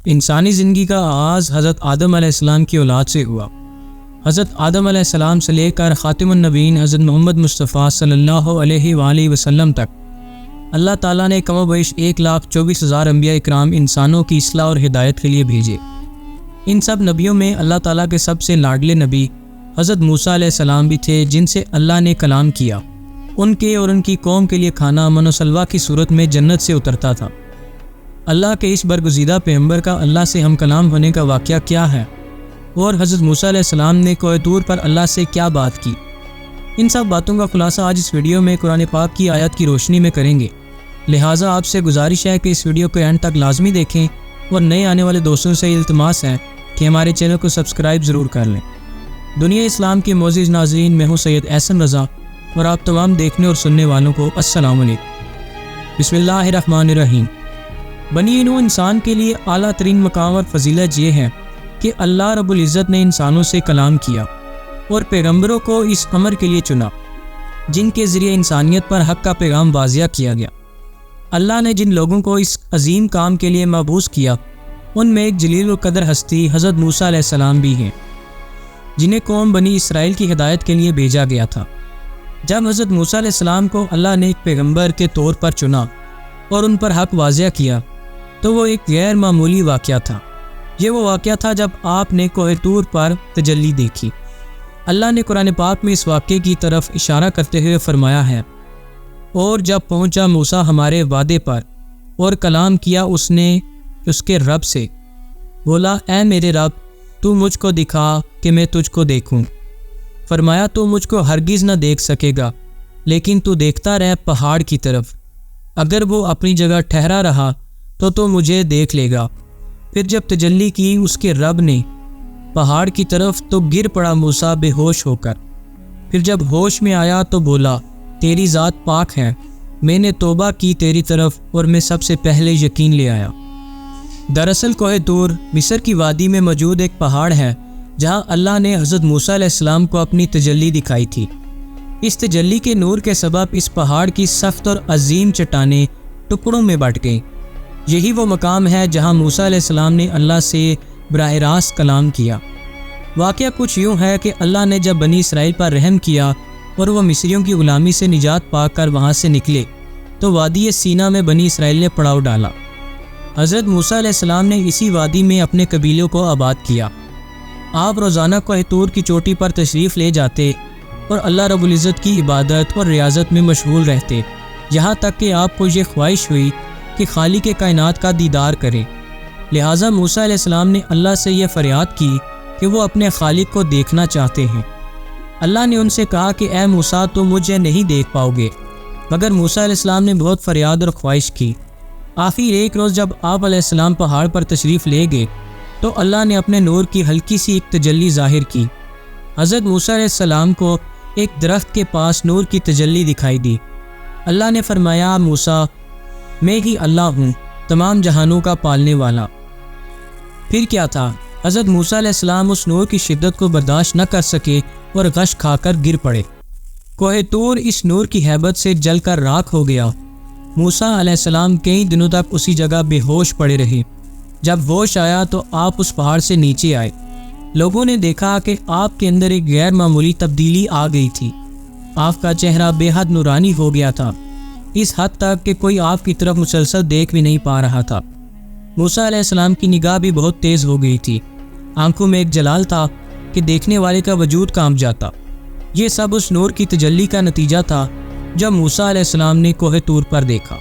انسانی زندگی کا آغاز حضرت آدم علیہ السلام کی اولاد سے ہوا۔ حضرت آدم علیہ السلام سے لے کر خاتم النبیین حضرت محمد مصطفیٰ صلی اللہ علیہ وآلہ وسلم تک اللہ تعالیٰ نے کم و بیش 1,24,000 انبیاء اکرام انسانوں کی اصلاح اور ہدایت کے لیے بھیجے۔ ان سب نبیوں میں اللہ تعالیٰ کے سب سے لاڈلے نبی حضرت موسیٰ علیہ السلام بھی تھے، جن سے اللہ نے کلام کیا۔ ان کے اور ان کی قوم کے لیے کھانا من و سلوہ کی صورت میں جنت سے اترتا تھا۔ اللہ کے اس برگزیدہ پیغمبر کا اللہ سے ہم کلام ہونے کا واقعہ کیا ہے، اور حضرت موسیٰ علیہ السلام نے کوہ طور پر اللہ سے کیا بات کی، ان سب باتوں کا خلاصہ آج اس ویڈیو میں قرآن پاک کی آیت کی روشنی میں کریں گے۔ لہٰذا آپ سے گزارش ہے کہ اس ویڈیو کو اینڈ تک لازمی دیکھیں، اور نئے آنے والے دوستوں سے التماس ہے کہ ہمارے چینل کو سبسکرائب ضرور کر لیں۔ دنیا اسلام کے معزز ناظرین، میں ہوں سید احسن رضا، اور آپ تمام دیکھنے اور سننے والوں کو السلام علیکم۔ بسم اللہ الرحمن الرحیم۔ بنی نوح انسان کے لیے اعلیٰ ترین مقام اور فضیلت یہ ہے کہ اللہ رب العزت نے انسانوں سے کلام کیا اور پیغمبروں کو اس امر کے لیے چنا، جن کے ذریعے انسانیت پر حق کا پیغام واضح کیا گیا۔ اللہ نے جن لوگوں کو اس عظیم کام کے لیے مبعوث کیا، ان میں ایک جلیل القدر ہستی حضرت موسیٰ علیہ السلام بھی ہیں، جنہیں قوم بنی اسرائیل کی ہدایت کے لیے بھیجا گیا تھا۔ جب حضرت موسیٰ علیہ السلام کو اللہ نے ایک پیغمبر کے طور پر چنا اور ان پر حق واضح کیا، تو وہ ایک غیر معمولی واقعہ تھا۔ یہ وہ واقعہ تھا جب آپ نے کوہ طور پر تجلی دیکھی۔ اللہ نے قرآن پاک میں اس واقعے کی طرف اشارہ کرتے ہوئے فرمایا ہے، اور جب پہنچا موسیٰ ہمارے وعدے پر اور کلام کیا اس نے اس کے رب سے، بولا اے میرے رب، تو مجھ کو دکھا کہ میں تجھ کو دیکھوں۔ فرمایا تو مجھ کو ہرگز نہ دیکھ سکے گا، لیکن تو دیکھتا رہ پہاڑ کی طرف، اگر وہ اپنی جگہ ٹھہرا رہا تو مجھے دیکھ لے گا۔ پھر جب تجلی کی اس کے رب نے پہاڑ کی طرف، تو گر پڑا موسیٰ بے ہوش ہو کر۔ پھر جب ہوش میں آیا تو بولا تیری ذات پاک ہے، میں نے توبہ کی تیری طرف اور میں سب سے پہلے یقین لے آیا۔ دراصل کوہ طور مصر کی وادی میں موجود ایک پہاڑ ہے، جہاں اللہ نے حضرت موسیٰ علیہ السلام کو اپنی تجلی دکھائی تھی۔ اس تجلی کے نور کے سبب اس پہاڑ کی سخت اور عظیم چٹانیں ٹکڑوں میں بٹ گئیں۔ یہی وہ مقام ہے جہاں موسیٰ علیہ السلام نے اللہ سے براہ راست کلام کیا۔ واقعہ کچھ یوں ہے کہ اللہ نے جب بنی اسرائیل پر رحم کیا اور وہ مصریوں کی غلامی سے نجات پا کر وہاں سے نکلے، تو وادی سینا میں بنی اسرائیل نے پڑاؤ ڈالا۔ حضرت موسیٰ علیہ السلام نے اسی وادی میں اپنے قبیلوں کو آباد کیا۔ آپ روزانہ کوہ طور کی چوٹی پر تشریف لے جاتے اور اللہ رب العزت کی عبادت اور ریاضت میں مشغول رہتے، یہاں تک کہ آپ کو یہ خواہش ہوئی کہ خالق کائنات کا دیدار کریں۔ لہٰذا موسیٰ علیہ السلام نے اللہ سے یہ فریاد کی کہ وہ اپنے خالق کو دیکھنا چاہتے ہیں۔ اللہ نے ان سے کہا کہ اے موسیٰ، تم مجھے نہیں دیکھ پاؤ گے، مگر موسیٰ علیہ السلام نے بہت فریاد اور خواہش کی۔ آخر ایک روز جب آپ علیہ السلام پہاڑ پر تشریف لے گئے، تو اللہ نے اپنے نور کی ہلکی سی ایک تجلی ظاہر کی۔ حضرت موسیٰ علیہ السلام کو ایک درخت کے پاس نور کی تجلی دکھائی دی۔ اللہ نے فرمایا موسیٰ، میں ہی اللہ ہوں، تمام جہانوں کا پالنے والا۔ پھر کیا تھا، حضرت موسیٰ علیہ السلام اس نور کی شدت کو برداشت نہ کر سکے اور غش کھا کر گر پڑے۔ کوہ طور اس نور کی ہیبت سے جل کر راکھ ہو گیا۔ موسیٰ علیہ السلام کئی دنوں تک اسی جگہ بے ہوش پڑے رہے۔ جب ہوش آیا تو آپ اس پہاڑ سے نیچے آئے۔ لوگوں نے دیکھا کہ آپ کے اندر ایک غیر معمولی تبدیلی آ گئی تھی۔ آپ کا چہرہ بے حد نورانی ہو گیا تھا، اس حد تک کہ کوئی آپ کی طرف مسلسل دیکھ بھی نہیں پا رہا تھا۔ موسیٰ علیہ السلام کی نگاہ بھی بہت تیز ہو گئی تھی، آنکھوں میں ایک جلال تھا کہ دیکھنے والے کا وجود کانپ جاتا۔ یہ سب اس نور کی تجلی کا نتیجہ تھا جب موسیٰ علیہ السلام نے کوہ طور پر دیکھا۔